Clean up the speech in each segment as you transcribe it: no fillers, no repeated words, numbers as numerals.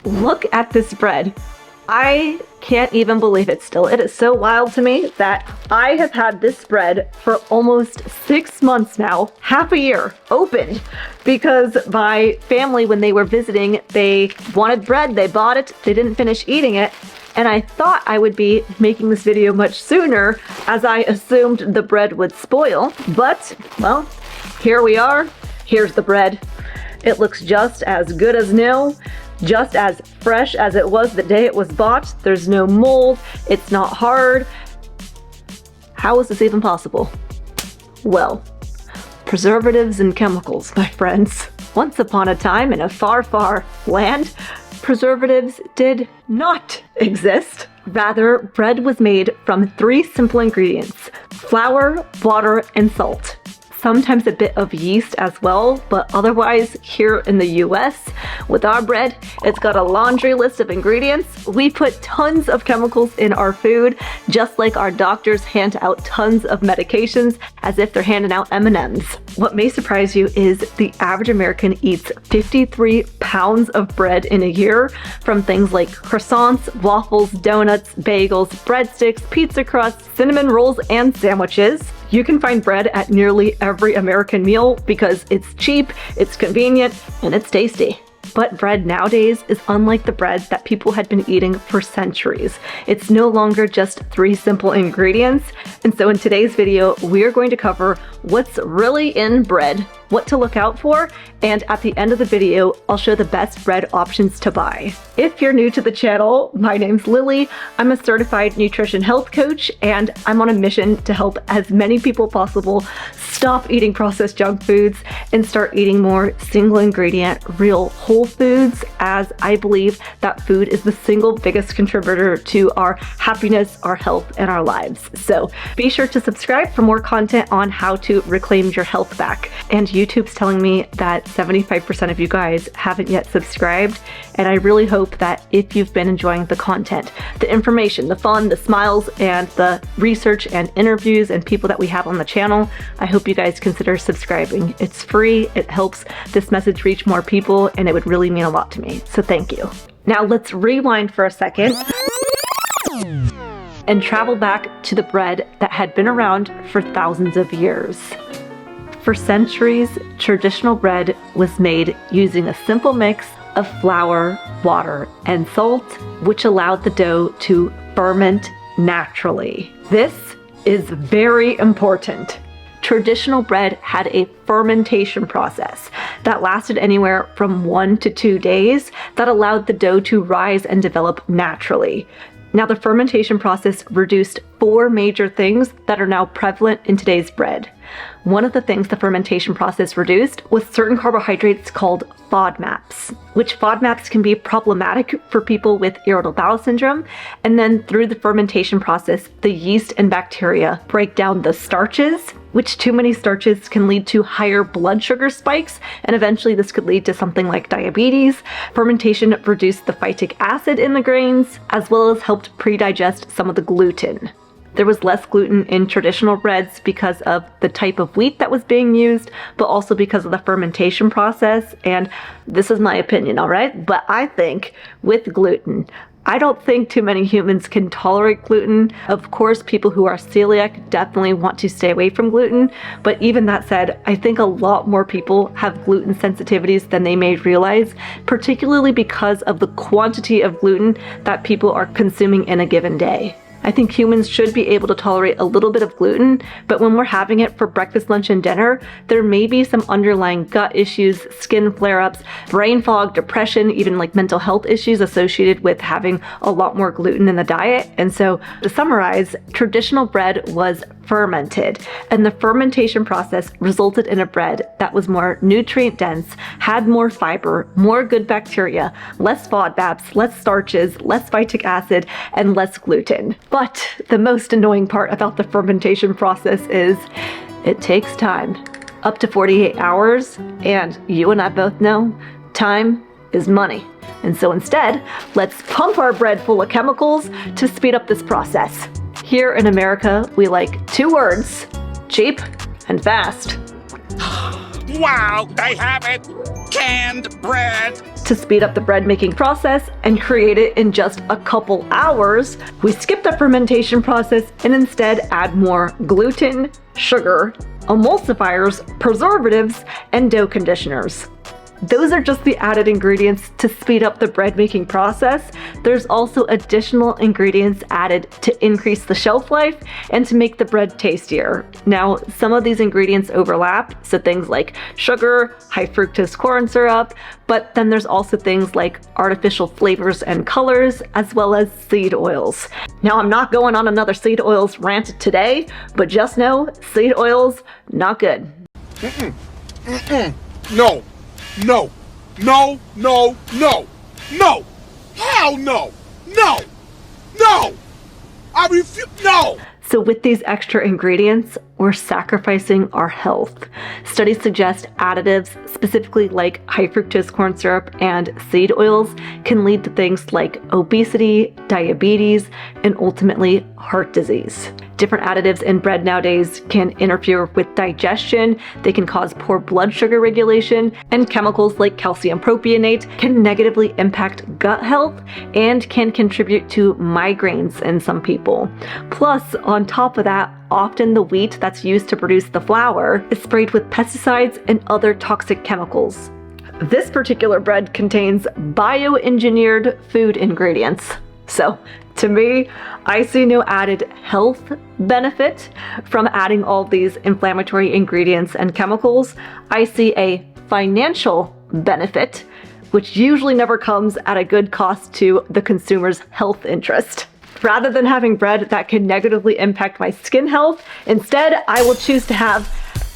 Look at this bread. I can't even believe it still. It is so wild to me that I have had this bread for almost 6 months now, half a year, opened, because my family, when they were visiting, they wanted bread, they bought it, they didn't finish eating it, and I thought I would be making this video much sooner, as I assumed the bread would spoil, but, well, here we are. Here's the bread. It looks just as good as new. Just as fresh as it was the day it was bought. There's no mold, it's not hard. How is this even possible? Well, preservatives and chemicals, my friends. Once upon a time in a far, far land, preservatives did not exist. Rather, bread was made from 3 simple ingredients: flour, water, and salt. Sometimes a bit of yeast as well, but otherwise here in the US, with our bread, it's got a laundry list of ingredients. We put tons of chemicals in our food, just like our doctors hand out tons of medications as if they're handing out M&Ms. What may surprise you is the average American eats 53 pounds of bread in a year, from things like croissants, waffles, donuts, bagels, breadsticks, pizza crusts, cinnamon rolls, and sandwiches. You can find bread at nearly every American meal because it's cheap, it's convenient, and it's tasty. But bread nowadays is unlike the bread that people had been eating for centuries. It's no longer just 3 simple ingredients. And so in today's video, we're going to cover what's really in bread, what to look out for, and at the end of the video, I'll show the best bread options to buy. If you're new to the channel, my name's Lillie. I'm a certified nutrition health coach, and I'm on a mission to help as many people possible stop eating processed junk foods and start eating more single ingredient, real whole foods, as I believe that food is the single biggest contributor to our happiness, our health, and our lives. So be sure to subscribe for more content on how to reclaim your health back. And YouTube's telling me that 75% of you guys haven't yet subscribed, and I really hope that if you've been enjoying the content, the information, the fun, the smiles, and the research and interviews and people that we have on the channel, I hope you guys consider subscribing. It's free, it helps this message reach more people, and it would really mean a lot to me, so thank you. Now let's rewind for a second and travel back to the bread that had been around for thousands of years. For centuries, traditional bread was made using a simple mix of flour, water, and salt, which allowed the dough to ferment naturally. This is very important. Traditional bread had a fermentation process that lasted anywhere from 1 to 2 days that allowed the dough to rise and develop naturally. Now, the fermentation process reduced 4 major things that are now prevalent in today's bread. One of the things the fermentation process reduced was certain carbohydrates called FODMAPs, which FODMAPs can be problematic for people with irritable bowel syndrome. And then through the fermentation process, the yeast and bacteria break down the starches, which too many starches can lead to higher blood sugar spikes, and eventually this could lead to something like diabetes. Fermentation reduced the phytic acid in the grains, as well as helped pre-digest some of the gluten. There was less gluten in traditional breads because of the type of wheat that was being used, but also because of the fermentation process. And this is my opinion, all right? But I think with gluten, I don't think too many humans can tolerate gluten. Of course, people who are celiac definitely want to stay away from gluten. But even that said, I think a lot more people have gluten sensitivities than they may realize, particularly because of the quantity of gluten that people are consuming in a given day. I think humans should be able to tolerate a little bit of gluten, but when we're having it for breakfast, lunch, and dinner, there may be some underlying gut issues, skin flare-ups, brain fog, depression, even like mental health issues associated with having a lot more gluten in the diet. And so to summarize, traditional bread was fermented, and the fermentation process resulted in a bread that was more nutrient dense, had more fiber, more good bacteria, less FODMAPs, less starches, less phytic acid, and less gluten. But the most annoying part about the fermentation process is it takes time, up to 48 hours, and you and I both know time is money. And so instead, let's pump our bread full of chemicals to speed up this process. Here in America, we like 2 words: cheap and fast. Wow, I have it! Canned bread! to speed up the bread making process and create it in just a couple hours, we skip the fermentation process and instead add more gluten, sugar, emulsifiers, preservatives, and dough conditioners. Those are just the added ingredients to speed up the bread making process. There's also additional ingredients added to increase the shelf life and to make the bread tastier. Now, some of these ingredients overlap, so things like sugar, high fructose corn syrup, but then there's also things like artificial flavors and colors, as well as seed oils. Now, I'm not going on another seed oils rant today, but just know seed oils, not good. No. No, no, no, no, no, hell no, no, no, I refuse, no. So with these extra ingredients, we're sacrificing our health. Studies suggest additives, specifically like high fructose corn syrup and seed oils, can lead to things like obesity, diabetes, and ultimately heart disease. Different additives in bread nowadays can interfere with digestion, they can cause poor blood sugar regulation, and chemicals like calcium propionate can negatively impact gut health and can contribute to migraines in some people. Plus, on top of that, often the wheat that's used to produce the flour is sprayed with pesticides and other toxic chemicals. This particular bread contains bioengineered food ingredients. So, to me, I see no added health benefit from adding all these inflammatory ingredients and chemicals. I see a financial benefit, which usually never comes at a good cost to the consumer's health interest. Rather than having bread that can negatively impact my skin health, instead I will choose to have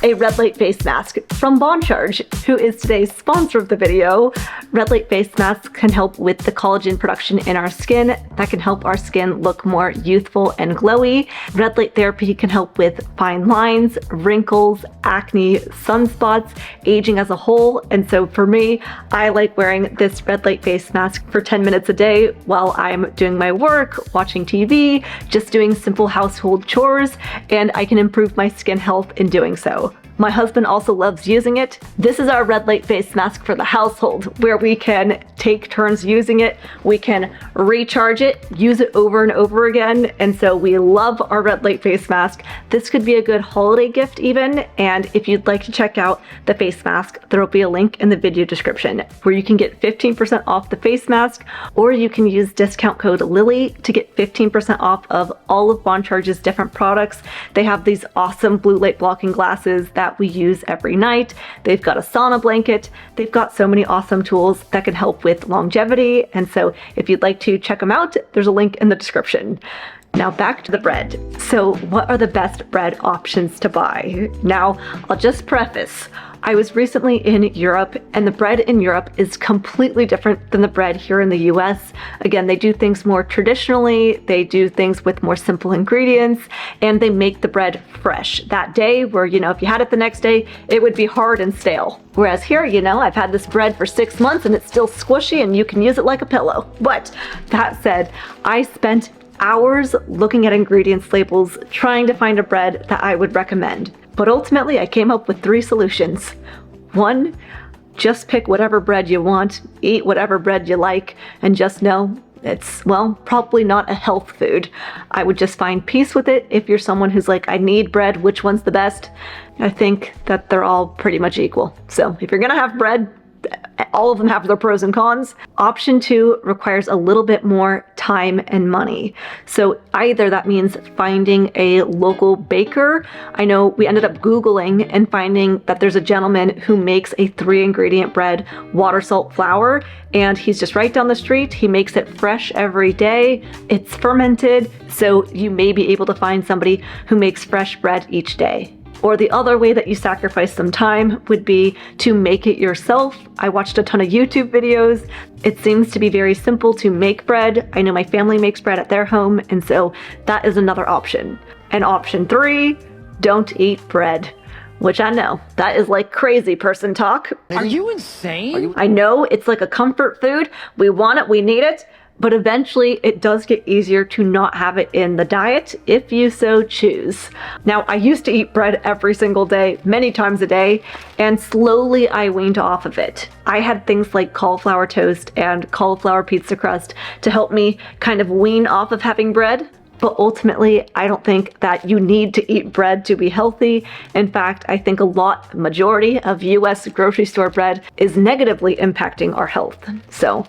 a red light face mask from Bon Charge, who is today's sponsor of the video. Red light face masks can help with the collagen production in our skin that can help our skin look more youthful and glowy. Red light therapy can help with fine lines, wrinkles, acne, sunspots, aging as a whole. And so for me, I like wearing this red light face mask for 10 minutes a day while I'm doing my work, watching TV, just doing simple household chores, and I can improve my skin health in doing so. My husband also loves using it. This is our red light face mask for the household, where we can take turns using it. We can recharge it, use it over and over again. And so we love our red light face mask. This could be a good holiday gift even. And if you'd like to check out the face mask, there will be a link in the video description where you can get 15% off the face mask, or you can use discount code Lillie to get 15% off of all of Bon Charge's different products. They have these awesome blue light blocking glasses that we use every night. They've got a sauna blanket. They've got so many awesome tools that can help with longevity. And so if you'd like to check them out, there's a link in the description. Now back to the bread. So what are the best bread options to buy? Now, I'll just preface, I was recently in Europe, and the bread in Europe is completely different than the bread here in the US. Again, they do things more traditionally, they do things with more simple ingredients, and they make the bread fresh that day where, if you had it the next day, it would be hard and stale. Whereas here, I've had this bread for 6 months and it's still squishy and you can use it like a pillow. But that said, I spent hours looking at ingredients labels trying to find a bread that I would recommend. But ultimately, I came up with 3 solutions. 1, just pick whatever bread you want, eat whatever bread you like, and just know it's, probably not a health food. I would just find peace with it. If you're someone who's like, I need bread, which one's the best? I think that they're all pretty much equal. So if you're gonna have bread, all of them have their pros and cons. Option 2 requires a little bit more time and money. So either that means finding a local baker. I know we ended up Googling and finding that there's a gentleman who makes a 3-ingredient bread, water, salt, flour, and he's just right down the street. He makes it fresh every day. It's fermented, so you may be able to find somebody who makes fresh bread each day. Or the other way that you sacrifice some time would be to make it yourself. I watched a ton of YouTube videos. It seems to be very simple to make bread. I know my family makes bread at their home, and so that is another option. And option 3, don't eat bread. Which I know, that is like crazy person talk. Are you insane? I know, it's like a comfort food. We want it, we need it, but eventually it does get easier to not have it in the diet if you so choose. Now, I used to eat bread every single day, many times a day, and slowly I weaned off of it. I had things like cauliflower toast and cauliflower pizza crust to help me kind of wean off of having bread. But ultimately, I don't think that you need to eat bread to be healthy. In fact, I think majority of US grocery store bread is negatively impacting our health. So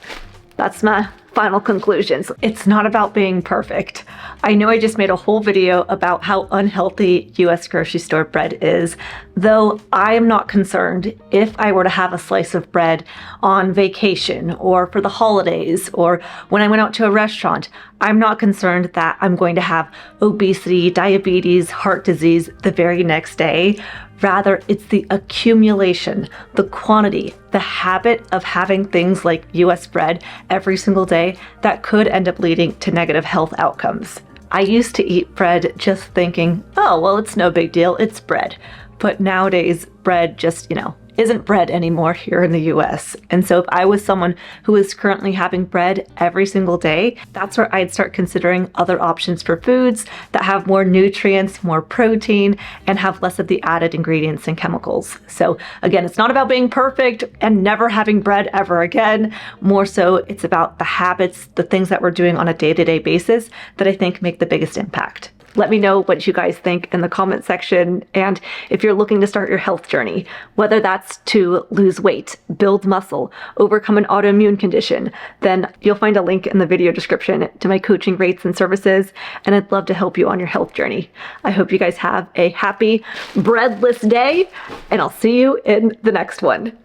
that's my final conclusions. It's not about being perfect. I know I just made a whole video about how unhealthy US grocery store bread is, though I am not concerned if I were to have a slice of bread on vacation or for the holidays or when I went out to a restaurant. I'm not concerned that I'm going to have obesity, diabetes, heart disease the very next day. Rather, it's the accumulation, the quantity, the habit of having things like US bread every single day that could end up leading to negative health outcomes. I used to eat bread just thinking, oh, well, it's no big deal, it's bread. But nowadays, bread just, isn't bread anymore here in the US. And so if I was someone who is currently having bread every single day, that's where I'd start considering other options for foods that have more nutrients, more protein, and have less of the added ingredients and chemicals. So again, it's not about being perfect and never having bread ever again. More so, it's about the habits, the things that we're doing on a day-to-day basis that I think make the biggest impact. Let me know what you guys think in the comment section, and if you're looking to start your health journey, whether that's to lose weight, build muscle, overcome an autoimmune condition, then you'll find a link in the video description to my coaching rates and services, and I'd love to help you on your health journey. I hope you guys have a happy breadless day, and I'll see you in the next one.